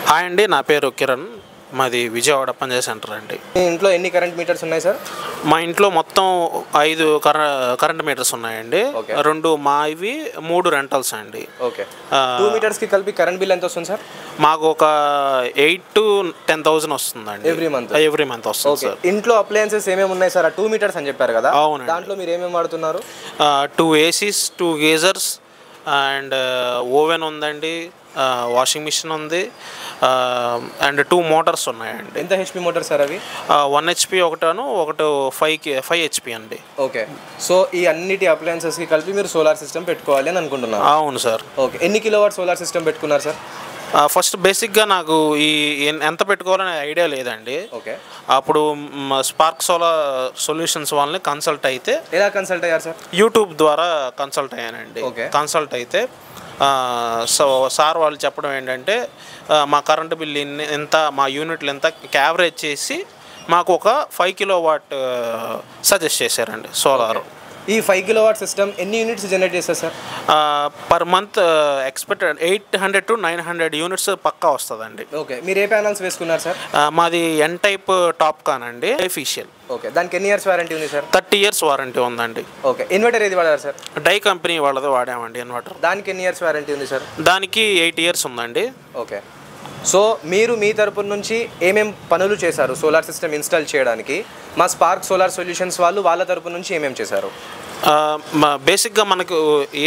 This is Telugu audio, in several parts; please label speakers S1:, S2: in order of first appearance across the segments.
S1: హాయ్ అండి, నా పేరు కిరణ్. మాది విజయవాడ పంజాబ్ సెంటర్ అండి.
S2: మీ ఇంట్లో ఎన్ని కరెంట్ మీటర్స్ ఉన్నాయి సార్?
S1: మా ఇంట్లో మొత్తం 5 కరెంట్ మీటర్స్ ఉన్నాయండి. 2 మావి, 3 రెంటల్స్ అండి.
S2: ఓకే. 2 మీటర్స్కి కలిపి కరెంట్ బిల్ ఎంత వస్తుంది సార్?
S1: మాకు ఒక 8 to 10,000 వస్తుందండి ఎవ్రీ మంత్ వస్తుంది సార్.
S2: ఇంట్లో అప్లయన్సెస్ ఏమేమి ఉన్నాయి సార్? 2 మీటర్స్ అని చెప్పారు కదా,
S1: అవునండి.
S2: దాంట్లో మీరు ఏమేమి వాడుతున్నారు?
S1: 2 ACs, 2 గీజర్స్ అండ్ ఓవెన్ ఉందండి, వాషింగ్ మిషన్ ఉంది అండ్ 2 మోటార్స్ ఉన్నాయండి.
S2: ఎంత HP మోటార్ సార్ అవి?
S1: 1 HP ఒకటాను, ఒకటి 5 HP అండి.
S2: ఓకే. సో ఈ అన్నిటి అప్లయన్సెస్కి కలిపి మీరు సోలార్ సిస్టమ్ పెట్టుకోవాలి అని అనుకుంటున్నారు?
S1: అవును సార్.
S2: ఓకే. ఎన్ని కిలోవాట్ సోలార్ సిస్టమ్ పెట్టుకున్నారు సార్?
S1: ఫస్ట్ బేసిక్గా నాకు ఈ ఎంత పెట్టుకోవాలనే ఐడియా లేదండి.
S2: ఓకే. అప్పుడు
S1: స్పార్క్ సోలార్ సొల్యూషన్స్ వాళ్ళని కన్సల్ట్ అయితే.
S2: ఎలా కన్సల్ట్ అయ్యారు సార్?
S1: యూట్యూబ్ ద్వారా కన్సల్ట్ అయ్యానండి. కన్సల్ట్ అయితే సో సార్ వాళ్ళు చెప్పడం ఏంటంటే మా కరెంటు బిల్ ఎంత, మా యూనిట్లు ఎంత యావరేజ్ చేసి మాకు ఒక 5 కిలోవాట్ సజెస్ట్ చేశారండి సోలార్.
S2: ఈ 5 కిలోవాట్ సిస్టమ్ ఎన్ని యూనిట్స్ జనరేట్ చేస్తారు sir?
S1: Per month expected 800 to 900 units పక్కా వస్తుందండి.
S2: ఓకే. మీరు ఏ ప్యానల్స్ వేసుకున్నారు సార్?
S1: మాది N టైప్ టాప్ కాన్ అండి, ఎఫిషియల్.
S2: ఓకే. దానికి ఎన్ని ఇయర్స్ వారంటీ ఉంది సార్?
S1: 30 years వారంటీ ఉందండి.
S2: ఓకే. ఇన్వర్టర్ ఏది వాడారు సార్?
S1: డై కంపెనీ వాళ్ళది వాడామండి ఇన్వర్టర్.
S2: దానికి ఎన్ని ఇయర్స్ వారంటీ ఉంది సార్?
S1: దానికి 8 years ఉందండి.
S2: ఓకే. సో మీరు మీ తరపు నుంచి ఏమేం పనులు చేశారు సోలార్ సిస్టమ్ ఇన్స్టాల్ చేయడానికి? మా స్పార్క్ సోలార్ సొల్యూషన్స్ వాళ్ళు వాళ్ళ తరపు నుంచి ఏమేమి చేశారు?
S1: బేసిక్గా మనకు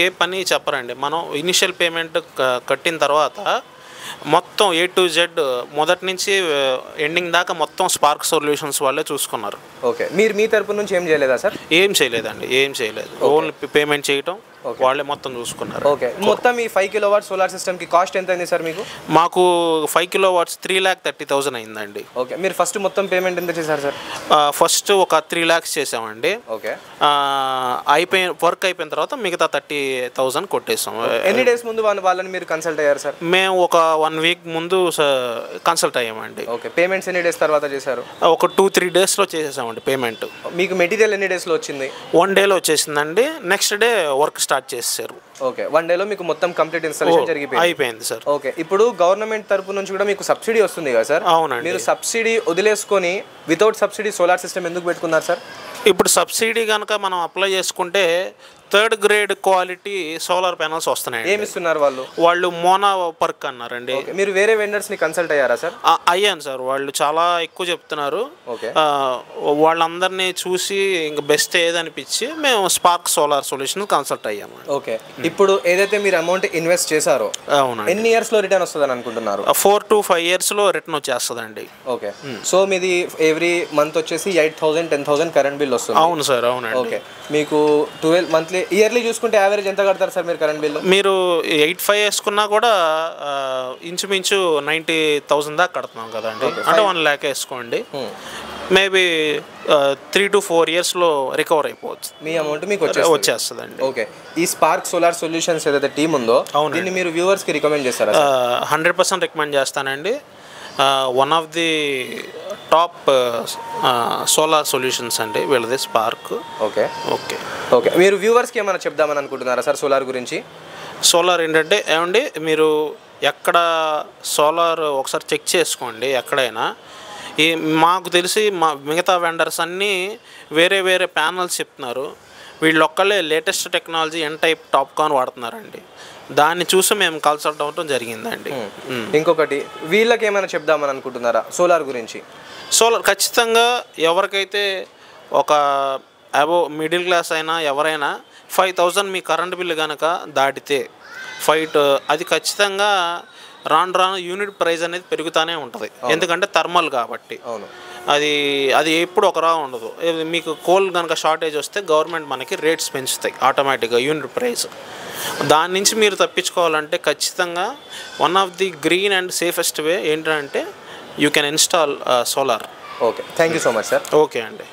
S1: ఏ పని చెప్పరండి. మనం ఇనిషియల్ పేమెంట్ కట్టిన తర్వాత మొత్తం A to Z మొదటి నుంచి ఎండింగ్ దాకా మొత్తం స్పార్క్ సొల్యూషన్స్ వాళ్ళే చూసుకున్నారు.
S2: ఓకే. మీరు మీ తరపు నుంచి ఏం చేయలేదా సార్?
S1: ఏం చేయలేదండి, ఏం చేయలేదు. ఓన్లీ పేమెంట్ చేయటం, వాళ్ళే మొత్తం చూసుకున్నారు.
S2: ఓకే. మొత్తం ఈ 5 కిలోవాట్ సోలార్ సిస్టమ్కి కాస్ట్ ఎంత అయింది సార్ మీకు?
S1: మాకు 5 kilowatts 3,30,000 అయిందండి.
S2: ఓకే. మీరు ఫస్ట్ మొత్తం పేమెంట్ ఎంత చేశారు సార్?
S1: ఫస్ట్ ఒక 3 lakhs చేసామండి.
S2: ఓకే.
S1: వర్క్ అయిపోయిన తర్వాత మిగతా 30,000 కొట్టేసాం.
S2: ఎన్ని డేస్ ముందు వాళ్ళని మీరు కన్సల్ట్ అయ్యారు సార్?
S1: మేము ఒక 1 week ముందు కన్సల్ట్ అయ్యామండి.
S2: ఓకే. పేమెంట్స్ ఎన్ని డేస్ తర్వాత చేశారు?
S1: ఒక 2-3 daysలో చేసేసామండి పేమెంట్.
S2: మీకు మెటీరియల్ ఎన్ని డేస్లో వచ్చింది?
S1: 1 dayలో వచ్చేసిందండి. నెక్స్ట్ డే వర్క్ స్టార్ట్ చేశారు.
S2: ఓకే. 1 డేలో మీకు మొత్తం కంప్లీట్ ఇన్స్టాలేషన్
S1: అయిపోయింది సార్.
S2: ఓకే. ఇప్పుడు గవర్నమెంట్ తరపు నుంచి కూడా మీకు సబ్సిడీ వస్తుంది కదా సార్?
S1: అవునండి.
S2: మీరు సబ్సిడీ వదిలేసుకొని వితౌట్ సబ్సిడీ సోలార్ సిస్టమ్ ఎందుకు పెట్టుకున్నారు సార్?
S1: ఇప్పుడు సబ్సిడీ కనుక మనం అప్లై చేసుకుంటే 3rd grade quality solar panels వస్తున్నాయి.
S2: ఏమి ఇస్తున్నారు వాళ్ళు?
S1: వాళ్ళు మోనా పర్క్ అన్నారండి.
S2: మీరు వేరే వెండర్స్ని కన్సల్ట్ అయ్యారా సార్?
S1: అయ్యాను సార్. వాళ్ళు చాలా ఎక్కువ చెప్తున్నారు. వాళ్ళందరినీ చూసి ఇంకా బెస్ట్ ఏదనిపించి మేము స్పార్క్ సోలార్ సొల్యూషన్ కన్సల్ట్ అయ్యాము.
S2: ఓకే. ఇప్పుడు ఏదైతే మీరు అమౌంట్ ఇన్వెస్ట్ చేశారో
S1: అవునండి,
S2: ఎన్ని ఇయర్స్లో రిటర్న్ వస్తుందని అనుకుంటున్నారు?
S1: 4 to 5 yearsలో రిటర్న్ వచ్చేస్తుందండి.
S2: ఓకే. సో మీది ఎవ్రీ మంత్ వచ్చేసి 8,000 10,000 కరెంట్ బిల్ వస్తుంది?
S1: అవును సార్. అవునండి.
S2: ఓకే. మీకు 12 మంత్లీ ఇయర్లీ చూసుకుంటే యావరేజ్ ఎంత కడతారు సార్ మీరు కరెంట్ బిల్?
S1: మీరు 8,500 వేసుకున్నా కూడా ఇంచుమించు 90,000 దాకా కడుతున్నాం కదండి. అంటే 1 lakh వేసుకోండి. మేబీ 3 to 4 yearsలో రికవర్ అయిపోవచ్చు.
S2: మీ అమౌంట్ మీకు
S1: వచ్చేస్తుందండి.
S2: ఓకే. ఈ స్పార్క్ సోలార్ సొల్యూషన్స్ ఏదైతే టీమ్ ఉందో దీన్ని మీరు వ్యూవర్స్కి రికమెండ్ చేస్తారా?
S1: 100% రికమెండ్ చేస్తానండి. One of the top solar solutions అండి వీళ్ళది స్పార్క్.
S2: ఓకే.
S1: ఓకే.
S2: ఓకే. మీరు వ్యూవర్స్కి ఏమైనా చెప్దామని అనుకుంటున్నారా సార్ సోలార్ గురించి?
S1: సోలార్ ఏంటంటే ఏమండి, మీరు ఎక్కడ సోలార్ ఒకసారి చెక్ చేసుకోండి ఎక్కడైనా. మాకు తెలిసి మిగతా వెండర్స్ అన్నీ వేరే వేరే ప్యానల్స్ చెప్తున్నారు. వీళ్ళొక్కళ్ళే latest technology N type TOPCon వాడుతున్నారండి. దాన్ని చూసి మేము కన్సల్ట్ అవ్వడం జరిగిందండి.
S2: ఇంకొకటి వీళ్ళకి ఏమైనా చెప్దామని అనుకుంటున్నారా సోలార్ గురించి?
S1: సోలార్ ఖచ్చితంగా ఎవరికైతే ఒక అబోవ్ మిడిల్ క్లాస్ అయినా ఎవరైనా 5,000 మీ కరెంట్ బిల్లు కనుక దాటితే అది ఖచ్చితంగా రాను యూనిట్ ప్రైస్ అనేది పెరుగుతూనే ఉంటుంది. ఎందుకంటే థర్మల్ కాబట్టి.
S2: అవును.
S1: అది ఎప్పుడు ఒకరా ఉండదు. మీకు కోల్ కనుక షార్టేజ్ వస్తే గవర్నమెంట్ మనకి రేట్స్ పెంచుతాయి ఆటోమేటిక్గా యూనిట్ ప్రైస్. దాని నుంచి మీరు తప్పించుకోవాలంటే ఖచ్చితంగా one of the green and safest way ఏంటంటే you can install solar.
S2: Okay. Thank you so much sir.
S1: Okay అండి.